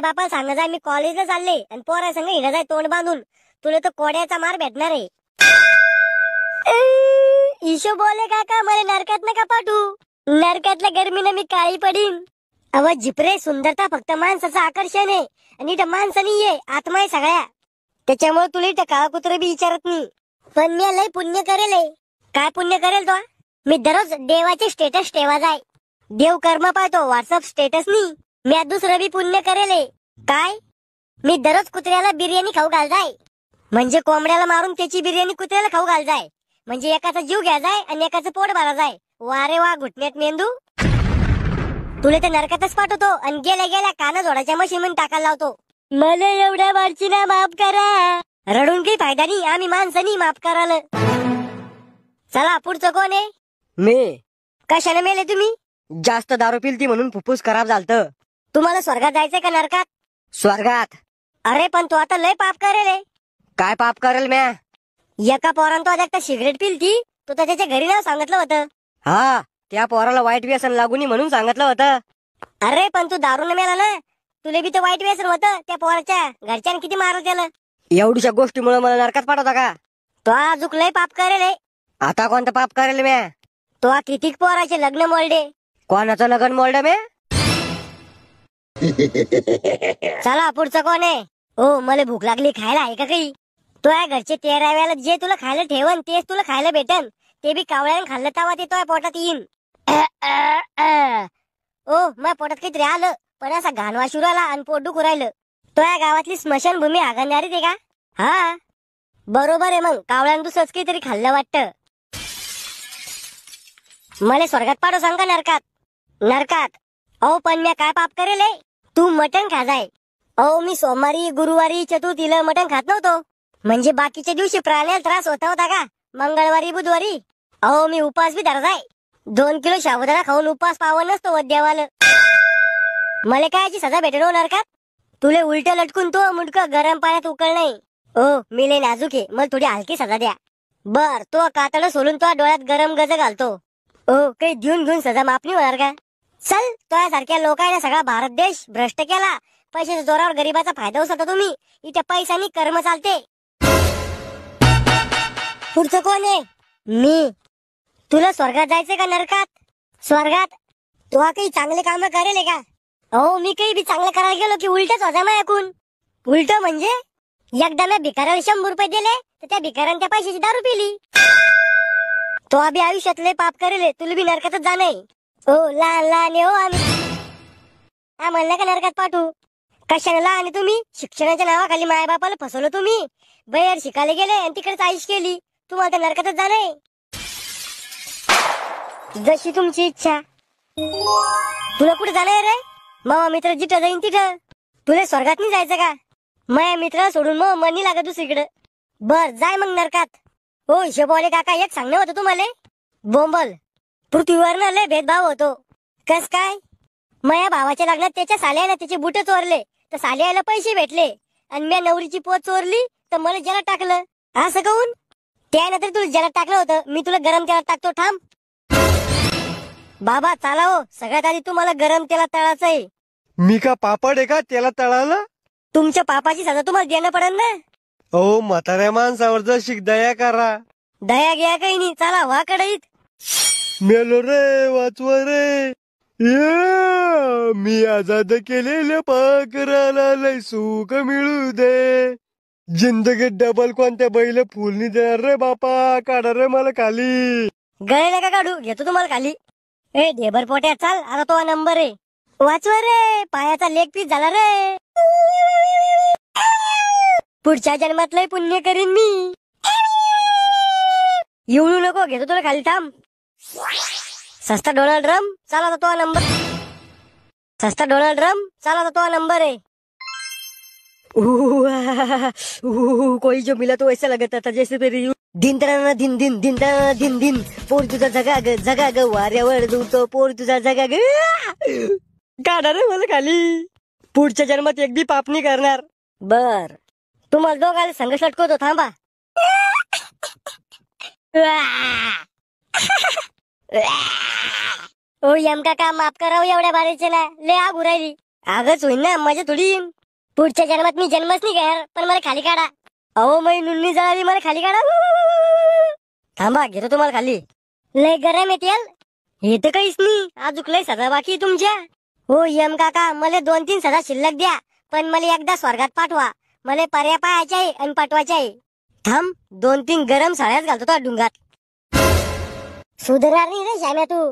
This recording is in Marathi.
माय बापाला सांगा जाय मी कॉलेजला चालले आणि पोरा संग हिंडा जाय तोंड बांधून. तुला तर कोड्याचा मार भेटणार आहे. ईशो बोले काका मला नरकात नका पाठवू. नरकातल्या गर्मीनं मी काळी पडीन. अव जिपरे सुंदरता फक्त माणसाचं आकर्षण आहे आणि इथं माणसं नाहीये आत्मा आहे सगळ्या. त्याच्यामुळे तुला इथं काळा कुत्र बी विचारत नाही. पण मी लय पुण्य करेल. काय पुण्य करेल तो? मी दररोज देवाचे स्टेटस ठेवा जाय. देव कर्म पाहतो व्हॉट्सअप स्टेटस नाही. मी आज दुसरं बी पुण्य करेल. काय? मी दररोज कुत्र्याला बिर्याणी खाऊ घाल जाय. म्हणजे कोंबड्याला मारून त्याची बिर्याणी कुत्र्याला खाऊ घाल जाय. म्हणजे एकाचा जीव घ्या जाय आणि एकाचं पोट भरा जाय. वा रे वा घुटण्यात मेंदू. तुला ते नरकातच पाठवतो आणि गेल्या गेल्या काना जोडाच्या मशीन टाकायला लावतो. मला एवढ्या वारची ना माफ करा. रडून काही फायदा नाही. आम्ही माणसानी माफ कराल. चला पुढचं कोण आहे? मी. कशाने मेले तुम्ही? जास्त दारू पिलती म्हणून फुफ्फुस खराब झालत. तुम्हाला स्वर्गात जायचंय का नरकात? स्वर्गात. अरे पण तू आता लय पाप करेल. काय पाप करेल म्या? एका पोरानं तो आता सिगरेट पिलती. तो त्याच्या घरी नाव सांगितलं होतं. हा त्या पोराला वाईट व्यसन लागून म्हणून सांगितलं होतं. अरे पण तू दारून मेला ना. तुला बी तर वाईट व्यसन होतं. त्या पोराच्या घरच्यानं किती मारलं त्याला. एवढ्या गोष्टीमुळे मला नरकात पाठवता का? तो अजूक लय पाप करेल. आता कोणतं पाप करेल म्या? तो कितीक पोराचे लग्न मोडले. कोणाचं लग्न मोडलं म्या? चला पुढचं कोण आहे? हो मला भूक लागली खायला आहे का काही? तो या घरचे 13 वेळेला जे तुला खायला ठेवन तेच तुला खायला भेटन. ते बी कावळ्यानं खाल्लं तेव्हा ते तो पोटात येईन. ओ माझ्या पोटात काहीतरी आलं पण असा घाण वाशूर आला आणि पोट दुखू राहिलं. तो या गावातली स्मशानभूमी हागणदारी ते का? हा बरोबर आहे. मग कावळ्यानं दुसरंच काहीतरी खाल्लं वाटतं. मला स्वर्गात पाठव सांग का नरकात? नरकात. अहो पण मी काय पाप करेल? तू मटण खा जाय. अहो मी सोमवारी गुरुवारी चतुर्थीला मटण खात नव्हतो. म्हणजे बाकीच्या दिवशी प्राण्याला त्रास होता का? मंगळवारी बुधवारी अहो मी उपास बी धरत आहे. 2 किलो साबुदाणा खाऊन उपास पावन नसतो वद्यावाला. मला कायची सजा भेटेल हो नरकात? तुले उलट लटकून तो मुंडकं गरम पाण्यात उकळ नाही. ओ मी लय नाजूक आहे. मला थोडी हलकी सजा द्या. बर तो कातड सोलून तो डोळ्यात गरम गज घालतो. ओ काही घेऊन सजा माफ नाही होणार का? चल तो यासारख्या लोकांना सगळा भारत देश भ्रष्ट केला. पैशाच्या जोरावर गरीबाचा फायदा उचलता तुम्ही. इथे पैशानी कर्म चालते. पुढचं कोण आहे? मी. तुला स्वर्गात जायचंय का नरकात? स्वर्गात. तू काही चांगले काम करेल का? अहो मी काही बी चांगलं करायला गेलो की उलटच होता मग ऐकून. उलट म्हणजे एकदा मी भिकाऱ्याला 100 रुपये दिले तर त्या भिकाऱ्याने त्या पैशाची दारू पिली. तो अभि आयुष्यात लय पाप करेल. तुला बी नरकातच जाणं. हो लहान लहान हो आम्ही. आम्हाला का नरकात पाठवू? कशाला लहान तुम्ही? शिक्षणाच्या नावाखाली माय बापाला फसवलं तुम्ही. बाहेर शिकायला गेले आणि तिकडेच आयुष केली. तुम्हाला तर नरकातच जाणं. जशी तुमची इच्छा. तुला कुठे जाणार रे? मामा मित्र जिथं जाईन तिथं. तुला स्वर्गात नाही जायचं का? माझ्या मित्राला सोडून मग मन नाही लागत दुसरीकडे. बर जाय मग नरकात. हो हिशोबवाले काका एक सांगणं होतं तुम्हाला. बोंबल पृथ्वीवर ना लय भेदभाव होतो. कस काय? माझ्या भावाच्या लग्नात त्याच्या साल्याला त्याचे बुट चोरले तर साल्याला पैसे भेटले आणि मी नवरीची पोत चोरली तर मला जलात टाकलं. असं कहून? त्यानंतर तुला जलात टाकलं होतं. मी तुला गरम तेलात टाकतो थांब. बाबा चाला हो. सगळ्यात आधी तुम्हाला गरम तेलात तळायचं आहे. मी का पापड आहे का त्याला तळाला? तुमच्या पापाची सजा तुम्हाला देणं पडेल ना. अहो म्हाताऱ्या माणसावर जशी दया करा. दया घ्या काही नाही. चला वा कडईत. मेलो रे वाचवा रे. मी आजाद केलेल्या पाखराला लय सुख मिळू दे. जिंदगीत डबल कोणत्या बैल फुलनी देणार रे बापा. काढा रे मला खाली. गळे नका काढू घेतो तुम्हाला खाली. ए ढेबर पोट्या चाल आता तो नंबर आहे. वाचवा रे पायाचा लेग पीस झाला रे. पुढच्या जन्मात लय पुण्य करीन मी. येऊ नको घेतो तुला खाली थांब. सस्ता डोनाल्ड ड्रम चाल आता तो नंबर. सस्ता डोनाल्ड ड्रम चाल आता तो नंबर है. कोई जो मिला तो ऐसा लगता था जैसे मेरी दिन तना दिन दिन दिन तना दिन दिन पोर तुझा जगा ग वाऱ्यावर दूतो पोर तुझा जगा ग. काढा रे मला खाली. पुढच्या जन्मात एक बी पाप नाही करणार. बर तुम्हाला दोघाला संघर्ष लटकवतो थांबा. ओ यम काका माफ करावं एवढ्या बारीचे ना लय आग उरायली. आगच होईन ना मजा थोडी येईन. पुढच्या जन्मात मी जन्मच नाही घेणार, पण मला खाली काढा. अहो मै नुन्नी जळाली, मला खाली काढा. थांबा घेतो तुम्हाला खाली. लय गरम येते याल. हे तर काहीच नाही, अजून लय सदा बाकी आहे तुमच्या. हो यम काका, मला 2-3 सदा शिल्लक द्या, पण मला एकदा स्वर्गात पाठवा. मला पर्या पाहायचे आहे आणि पाठवायचे आहे. थांब 2-3 गरम साड्याच घालतो तो डुंगात. सुधारणार नाही रे श्याम्या तू.